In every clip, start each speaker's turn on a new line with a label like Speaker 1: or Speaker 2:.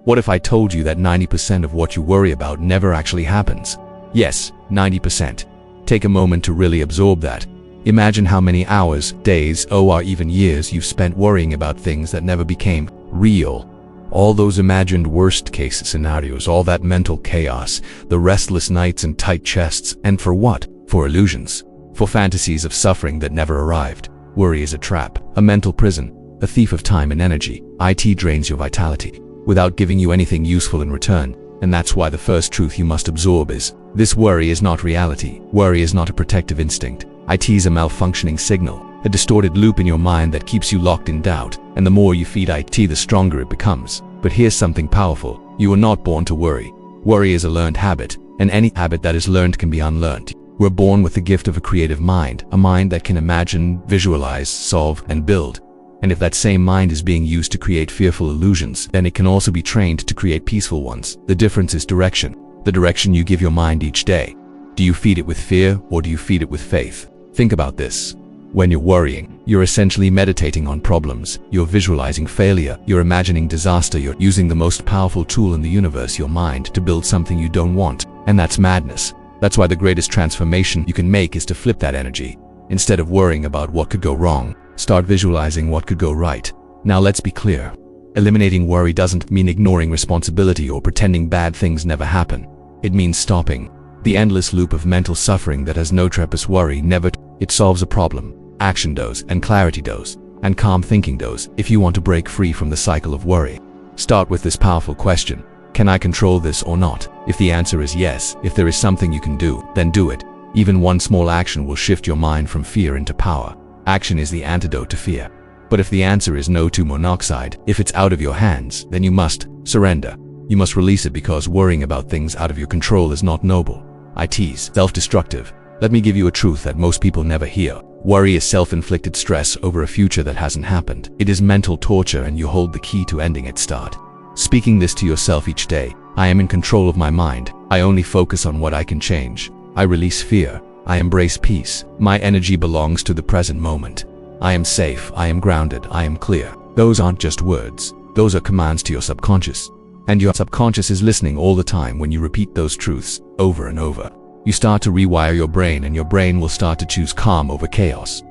Speaker 1: What if I told you that 90% of what you worry about never actually happens? Yes, 90%. Take a moment to really absorb that. Imagine how many hours, days, or even years you've spent worrying about things that never became real. All those imagined worst-case scenarios, all that mental chaos, the restless nights and tight chests, and for what? For illusions. For fantasies of suffering that never arrived. Worry is a trap, a mental prison, a thief of time and energy. It drains your vitality without giving you anything useful in return. And that's why the first truth you must absorb is, this worry is not reality. Worry is not a protective instinct. It is a malfunctioning signal, a distorted loop in your mind that keeps you locked in doubt. And the more you feed it, the stronger it becomes. But here's something powerful. You are not born to worry. Worry is a learned habit, and any habit that is learned can be unlearned. We're born with the gift of a creative mind, a mind that can imagine, visualize, solve, and build. And if that same mind is being used to create fearful illusions, then it can also be trained to create peaceful ones. The difference is direction. The direction you give your mind each day. Do you feed it with fear, or do you feed it with faith? Think about this. When you're worrying, you're essentially meditating on problems. You're visualizing failure. You're imagining disaster. You're using the most powerful tool in the universe, your mind, to build something you don't want. And that's madness. That's why the greatest transformation you can make is to flip that energy. Instead of worrying about what could go wrong, start visualizing what could go right. Now let's be clear. Eliminating worry doesn't mean ignoring responsibility or pretending bad things never happen. It means stopping the endless loop of mental suffering that has no purpose. Worry never. It solves a problem. Action does, and clarity does, and calm thinking does. If you want to break free from the cycle of worry, start with this powerful question. Can I control this or not? If the answer is yes, if there is something you can do, then do it. Even one small action will shift your mind from fear into power. Action is the antidote to fear. But if the answer is no to monoxide, if it's out of your hands, then you must surrender. You must release it, because worrying about things out of your control is not noble. It's self-destructive. Let me give you a truth that most people never hear. Worry is self-inflicted stress over a future that hasn't happened. It is mental torture, and you hold the key to ending its start. Speaking this to yourself each day: I am in control of my mind. I only focus on what I can change. I release fear. I embrace peace. My energy belongs to the present moment. I am safe. I am grounded. I am clear. Those aren't just words. Those are commands to your subconscious. And your subconscious is listening all the time when you repeat those truths over and over. You start to rewire your brain, and your brain will start to choose calm over chaos.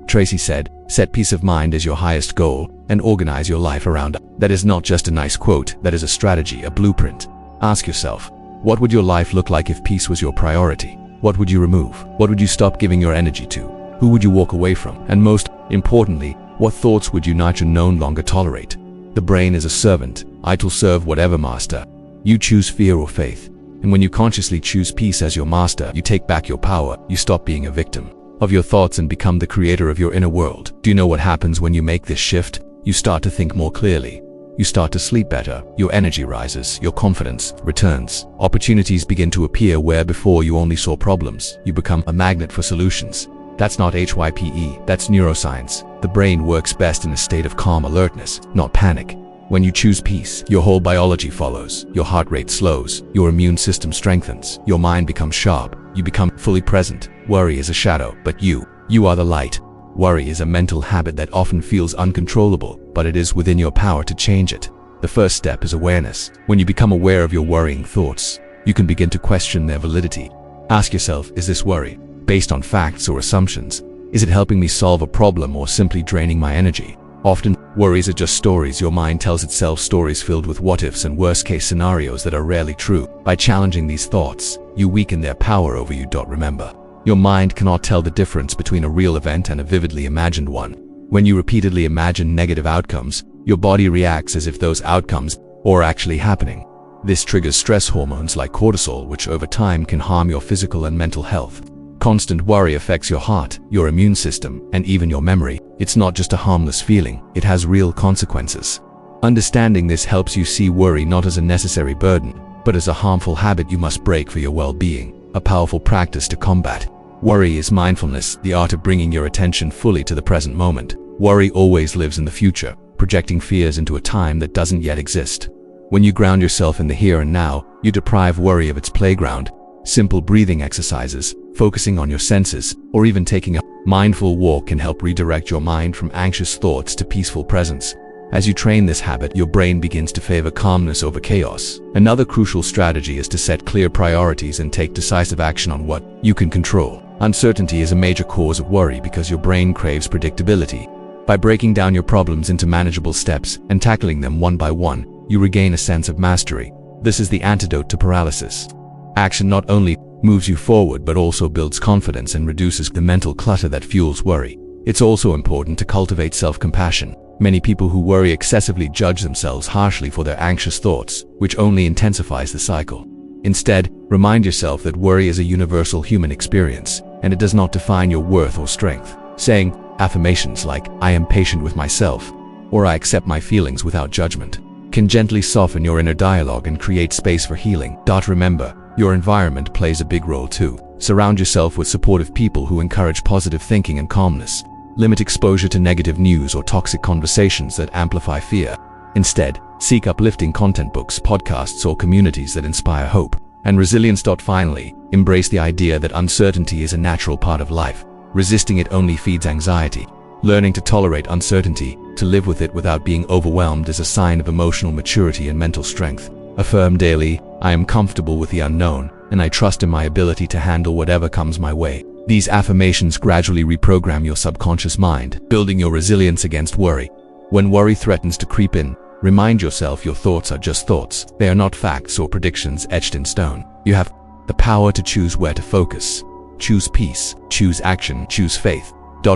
Speaker 1: Tracy said, set peace of mind as your highest goal and organize your life around it. That is not just a nice quote, that is a strategy, a blueprint. Ask yourself, what would your life look like if peace was your priority? What would you remove? What would you stop giving your energy to? Who would you walk away from? And most importantly, what thoughts would you no longer tolerate? The brain is a servant. It will serve whatever master. You choose fear or faith. And when you consciously choose peace as your master, you take back your power. You stop being a victim of your thoughts and become the creator of your inner world. Do you know what happens when you make this shift? You start to think more clearly. You start to sleep better. Your energy rises. Your confidence returns. Opportunities begin to appear where before you only saw problems. You become a magnet for solutions. That's not HYPE, that's neuroscience. The brain works best in a state of calm alertness, not panic. When you choose peace, your whole biology follows. Your heart rate slows. Your immune system strengthens. Your mind becomes sharp. You become fully present. Worry is a shadow, but you are the light. Worry is a mental habit that often feels uncontrollable, but it is within your power to change it. The first step is awareness. When you become aware of your worrying thoughts, you can begin to question their validity. Ask yourself, is this worry based on facts or assumptions? Is it helping me solve a problem or simply draining my energy? Often, worries are just stories. Your mind tells itself stories filled with what-ifs and worst-case scenarios that are rarely true. By challenging these thoughts, you weaken their power over you. Remember, your mind cannot tell the difference between a real event and a vividly imagined one. When you repeatedly imagine negative outcomes, your body reacts as if those outcomes are actually happening. This triggers stress hormones like cortisol, which over time can harm your physical and mental health. Constant worry affects your heart, your immune system, and even your memory. It's not just a harmless feeling, it has real consequences. Understanding this helps you see worry not as a necessary burden, but as a harmful habit you must break for your well-being, a powerful practice to combat. Worry is mindfulness, the art of bringing your attention fully to the present moment. Worry always lives in the future, projecting fears into a time that doesn't yet exist. When you ground yourself in the here and now, you deprive worry of its playground. Simple breathing exercises, focusing on your senses, or even taking a mindful walk can help redirect your mind from anxious thoughts to peaceful presence. As you train this habit, your brain begins to favor calmness over chaos. Another crucial strategy is to set clear priorities and take decisive action on what you can control. Uncertainty is a major cause of worry because your brain craves predictability. By breaking down your problems into manageable steps and tackling them one by one, you regain a sense of mastery. This is the antidote to paralysis. Action not only moves you forward but also builds confidence and reduces the mental clutter that fuels worry. It's also important to cultivate self-compassion. Many people who worry excessively judge themselves harshly for their anxious thoughts, which only intensifies the cycle. Instead, remind yourself that worry is a universal human experience, and it does not define your worth or strength. Saying affirmations like, "I am patient with myself," or "I accept my feelings without judgment," can gently soften your inner dialogue and create space for healing. Remember, your environment plays a big role too. Surround yourself with supportive people who encourage positive thinking and calmness. Limit exposure to negative news or toxic conversations that amplify fear. Instead, seek uplifting content, books, podcasts, or communities that inspire hope and resilience. Finally, embrace the idea that uncertainty is a natural part of life. Resisting it only feeds anxiety. Learning to tolerate uncertainty, to live with it without being overwhelmed, is a sign of emotional maturity and mental strength. Affirm daily, "I am comfortable with the unknown, and I trust in my ability to handle whatever comes my way." These affirmations gradually reprogram your subconscious mind, building your resilience against worry. When worry threatens to creep in, remind yourself your thoughts are just thoughts. They are not facts or predictions etched in stone. You have the power to choose where to focus. Choose peace, choose action, choose faith.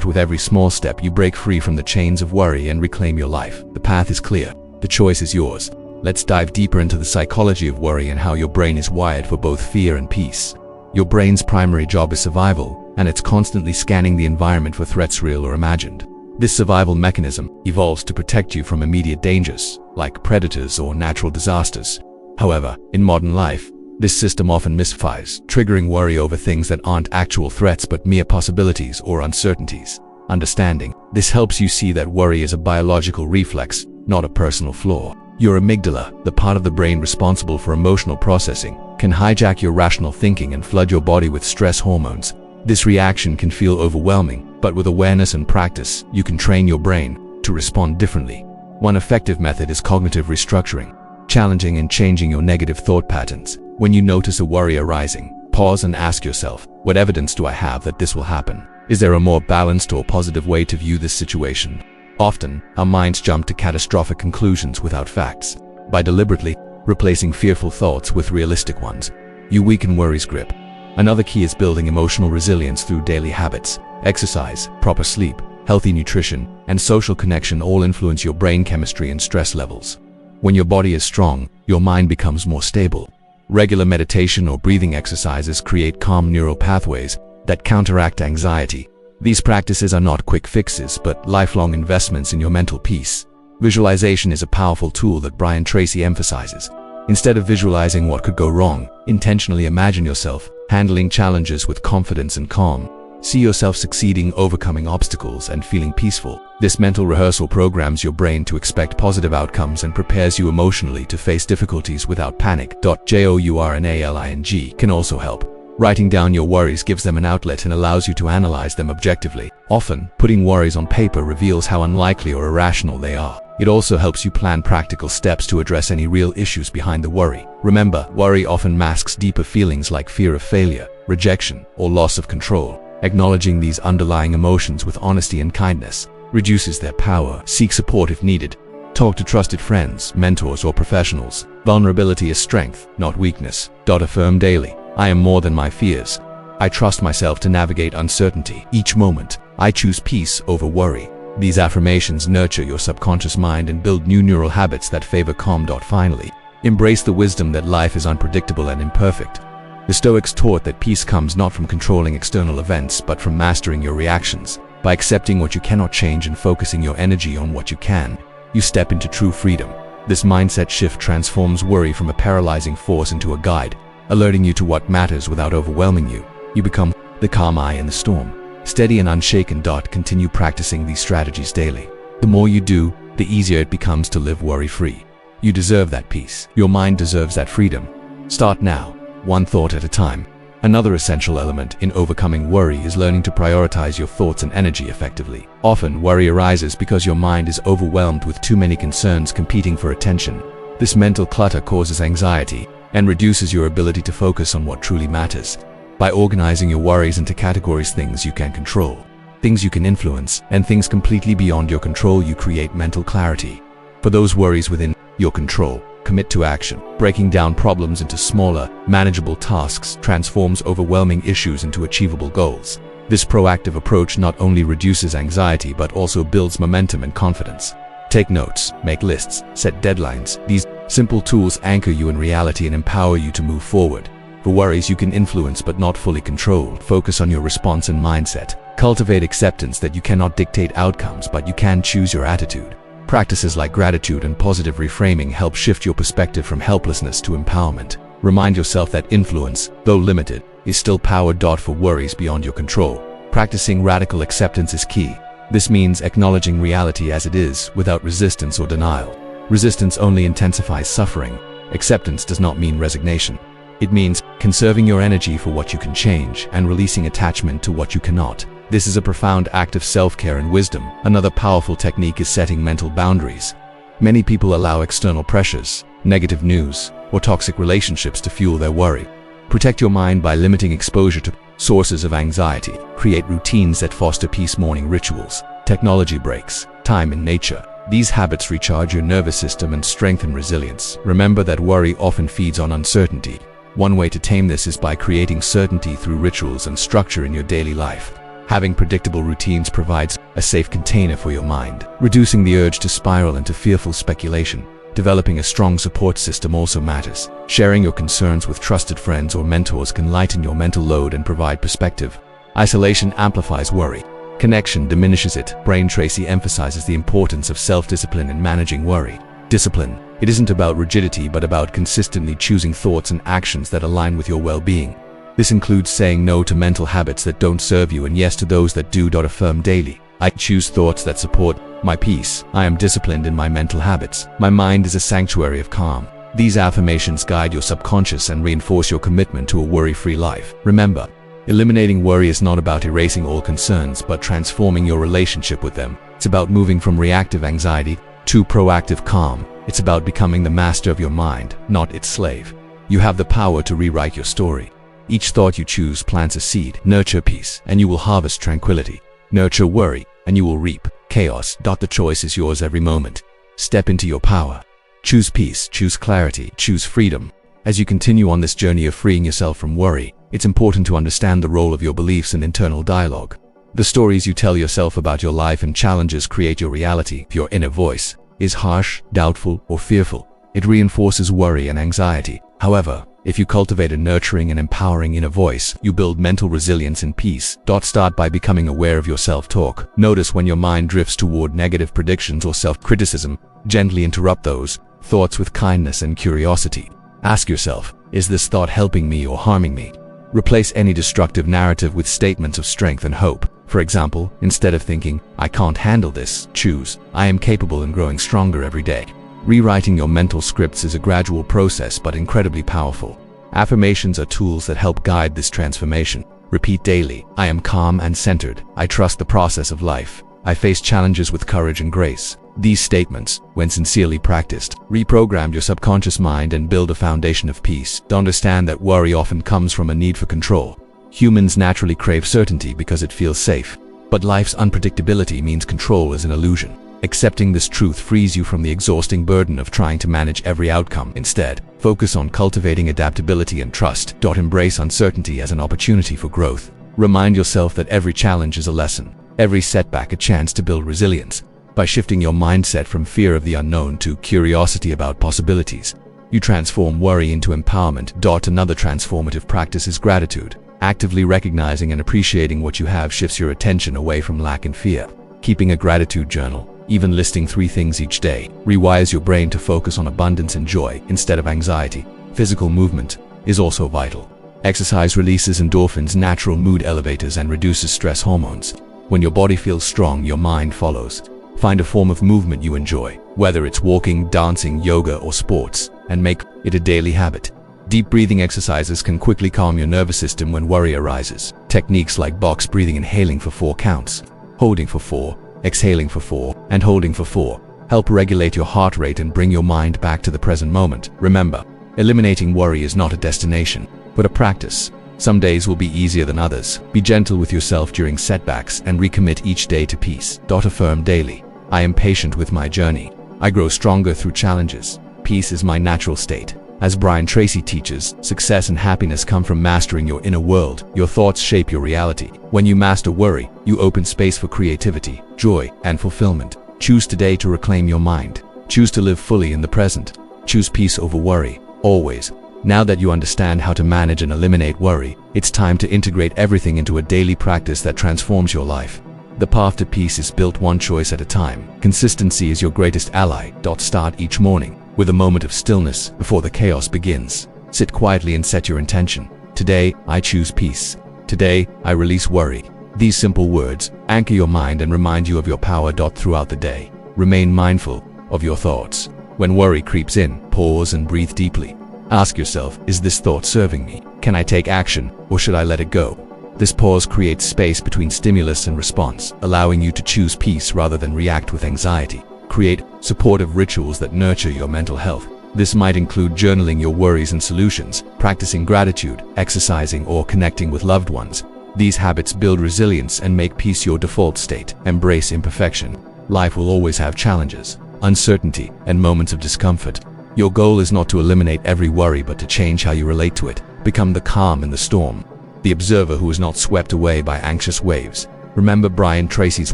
Speaker 1: With every small step, you break free from the chains of worry and reclaim your life. The path is clear. The choice is yours. Let's dive deeper into the psychology of worry and how your brain is wired for both fear and peace. Your brain's primary job is survival, and it's constantly scanning the environment for threats, real or imagined. This survival mechanism evolves to protect you from immediate dangers, like predators or natural disasters. However, in modern life, this system often misfires, triggering worry over things that aren't actual threats but mere possibilities or uncertainties. Understanding this helps you see that worry is a biological reflex, not a personal flaw. Your amygdala, the part of the brain responsible for emotional processing, can hijack your rational thinking and flood your body with stress hormones. This reaction can feel overwhelming, but with awareness and practice, you can train your brain to respond differently. One effective method is cognitive restructuring, challenging and changing your negative thought patterns. When you notice a worry arising, pause and ask yourself, what evidence do I have that this will happen? Is there a more balanced or positive way to view this situation? Often, our minds jump to catastrophic conclusions without facts. By deliberately replacing fearful thoughts with realistic ones, you weaken worry's grip. Another key is building emotional resilience through daily habits. Exercise, proper sleep, healthy nutrition, and social connection all influence your brain chemistry and stress levels. When your body is strong, your mind becomes more stable. Regular meditation or breathing exercises create calm neural pathways that counteract anxiety. These practices are not quick fixes, but lifelong investments in your mental peace. Visualization is a powerful tool that Tracy emphasizes. Instead of visualizing what could go wrong, intentionally imagine yourself handling challenges with confidence and calm. See yourself succeeding, overcoming obstacles, and feeling peaceful. This mental rehearsal programs your brain to expect positive outcomes and prepares you emotionally to face difficulties without panic. Journaling can also help. Writing down your worries gives them an outlet and allows you to analyze them objectively. Often, putting worries on paper reveals how unlikely or irrational they are. It also helps you plan practical steps to address any real issues behind the worry. Remember, worry often masks deeper feelings like fear of failure, rejection, or loss of control. Acknowledging these underlying emotions with honesty and kindness reduces their power. Seek support if needed. Talk to trusted friends, mentors, or professionals. Vulnerability is strength, not weakness. Affirm daily, I am more than my fears. I trust myself to navigate uncertainty. Each moment, I choose peace over worry. These affirmations nurture your subconscious mind and build new neural habits that favor calm. Finally, embrace the wisdom that life is unpredictable and imperfect. The Stoics taught that peace comes not from controlling external events, but from mastering your reactions. By accepting what you cannot change and focusing your energy on what you can, you step into true freedom. This mindset shift transforms worry from a paralyzing force into a guide, alerting you to what matters without overwhelming you. You become the calm eye in the storm, steady and unshaken. Continue practicing these strategies daily. The more you do, the easier it becomes to live worry-free. You deserve that peace. Your mind deserves that freedom. Start now, one thought at a time. Another essential element in overcoming worry is learning to prioritize your thoughts and energy effectively. Often, worry arises because your mind is overwhelmed with too many concerns competing for attention. This mental clutter causes anxiety and reduces your ability to focus on what truly matters. By organizing your worries into categories: things you can control, things you can influence, and things completely beyond your control, you create mental clarity. For those worries within your control, commit to action. Breaking down problems into smaller, manageable tasks transforms overwhelming issues into achievable goals. This proactive approach not only reduces anxiety but also builds momentum and confidence. Take notes, make lists, set deadlines. These simple tools anchor you in reality and empower you to move forward. For worries you can influence but not fully control, focus on your response and mindset. Cultivate acceptance that you cannot dictate outcomes, but you can choose your attitude. Practices like gratitude and positive reframing help shift your perspective from helplessness to empowerment. Remind yourself that influence, though limited, is still power. For worries beyond your control, practicing radical acceptance is key. This means acknowledging reality as it is without resistance or denial. Resistance only intensifies suffering. Acceptance does not mean resignation. It means conserving your energy for what you can change and releasing attachment to what you cannot. This is a profound act of self-care and wisdom. Another powerful technique is setting mental boundaries. Many people allow external pressures, negative news, or toxic relationships to fuel their worry. Protect your mind by limiting exposure to sources of anxiety. Create routines that foster peace: morning rituals, technology breaks, time in nature. These habits recharge your nervous system and strengthen resilience. Remember that worry often feeds on uncertainty. One way to tame this is by creating certainty through rituals and structure in your daily life. Having predictable routines provides a safe container for your mind, reducing the urge to spiral into fearful speculation. Developing a strong support system also matters. Sharing your concerns with trusted friends or mentors can lighten your mental load and provide perspective. Isolation amplifies worry. Connection diminishes it. Tracy emphasizes the importance of self-discipline in managing worry. Discipline. It isn't about rigidity but about consistently choosing thoughts and actions that align with your well-being. This includes saying no to mental habits that don't serve you and yes to those that do. Affirm daily: I choose thoughts that support my peace. I am disciplined in my mental habits. My mind is a sanctuary of calm. These affirmations guide your subconscious and reinforce your commitment to a worry-free life. Remember, eliminating worry is not about erasing all concerns but transforming your relationship with them. It's about moving from reactive anxiety to proactive calm. It's about becoming the master of your mind, not its slave. You have the power to rewrite your story. Each thought you choose plants a seed. Nurture peace, and you will harvest tranquility. Nurture worry, and you will reap chaos. The choice is yours every moment. Step into your power. Choose peace, choose clarity, choose freedom. As you continue on this journey of freeing yourself from worry, it's important to understand the role of your beliefs and internal dialogue. The stories you tell yourself about your life and challenges create your reality. If your inner voice is harsh, doubtful, or fearful, it reinforces worry and anxiety. However, if you cultivate a nurturing and empowering inner voice, you build mental resilience and peace. Start by becoming aware of your self-talk. Notice when your mind drifts toward negative predictions or self-criticism. Gently interrupt those thoughts with kindness and curiosity. Ask yourself, is this thought helping me or harming me? Replace any destructive narrative with statements of strength and hope. For example, instead of thinking, I can't handle this, choose, I am capable and growing stronger every day. Rewriting your mental scripts is a gradual process but incredibly powerful. Affirmations are tools that help guide this transformation. Repeat daily: I am calm and centered. I trust the process of life. I face challenges with courage and grace. These statements, when sincerely practiced, reprogram your subconscious mind and build a foundation of peace. Understand that worry often comes from a need for control. Humans naturally crave certainty because it feels safe. But life's unpredictability means control is an illusion. Accepting this truth frees you from the exhausting burden of trying to manage every outcome. Instead, focus on cultivating adaptability and trust. Embrace uncertainty as an opportunity for growth. Remind yourself that every challenge is a lesson, every setback a chance to build resilience. By shifting your mindset from fear of the unknown to curiosity about possibilities, you transform worry into empowerment. Another transformative practice is gratitude. Actively recognizing and appreciating what you have shifts your attention away from lack and fear. Keeping a gratitude journal, even listing 3 things each day, rewires your brain to focus on abundance and joy instead of anxiety. Physical movement is also vital. Exercise releases endorphins, natural mood elevators, and reduces stress hormones. When your body feels strong, your mind follows. Find a form of movement you enjoy, whether it's walking, dancing, yoga, or sports, and make it a daily habit. Deep breathing exercises can quickly calm your nervous system when worry arises. Techniques like box breathing, inhaling for 4 counts, holding for 4, exhaling for 4, and holding for 4 help regulate your heart rate and bring your mind back to the present moment. Remember, eliminating worry is not a destination, but a practice. Some days will be easier than others. Be gentle with yourself during setbacks and recommit each day to peace. Affirm daily. I am patient with my journey. I grow stronger through challenges. Peace is my natural state. As Tracy teaches, success and happiness come from mastering your inner world. Your thoughts shape your reality. When you master worry, you open space for creativity, joy, and fulfillment. Choose today to reclaim your mind. Choose to live fully in the present. Choose peace over worry, always. Now that you understand how to manage and eliminate worry, it's time to integrate everything into a daily practice that transforms your life. The path to peace is built one choice at a time. Consistency is your greatest ally. Start each morning with a moment of stillness before the chaos begins. Sit quietly and set your intention. Today, I choose peace. Today, I release worry. These simple words anchor your mind and remind you of your power. Throughout the day, remain mindful of your thoughts. When worry creeps in, pause and breathe deeply. Ask yourself, is this thought serving me? Can I take action, or should I let it go? This pause creates space between stimulus and response, allowing you to choose peace rather than react with anxiety. Create supportive rituals that nurture your mental health. This might include journaling your worries and solutions, practicing gratitude, exercising, or connecting with loved ones. These habits build resilience and make peace your default state. Embrace imperfection. Life will always have challenges, uncertainty, and moments of discomfort. Your goal is not to eliminate every worry, but to change how you relate to it. Become the calm in the storm, the observer who is not swept away by anxious waves. Remember Tracy's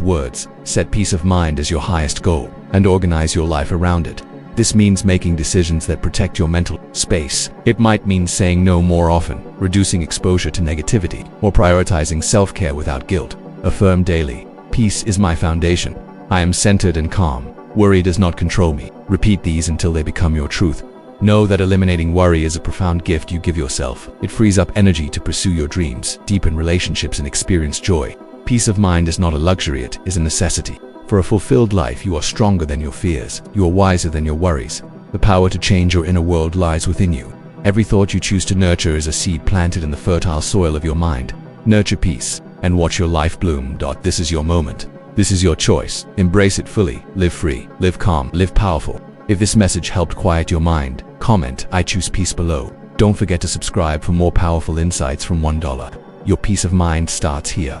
Speaker 1: words, set peace of mind as your highest goal, and organize your life around it. This means making decisions that protect your mental space. It might mean saying no more often, reducing exposure to negativity, or prioritizing self-care without guilt. Affirm daily. Peace is my foundation. I am centered and calm. Worry does not control me. Repeat these until they become your truth. Know that eliminating worry is a profound gift you give yourself. It frees up energy to pursue your dreams, deepen relationships, and experience joy. Peace of mind is not a luxury, it is a necessity. For a fulfilled life, you are stronger than your fears. You are wiser than your worries. The power to change your inner world lies within you. Every thought you choose to nurture is a seed planted in the fertile soil of your mind. Nurture peace and watch your life bloom. This is your moment. This is your choice. Embrace it fully. Live free, live calm, live powerful. If this message helped quiet your mind, comment "I choose peace" below. Don't forget to subscribe for more powerful insights from $1. Your peace of mind starts here.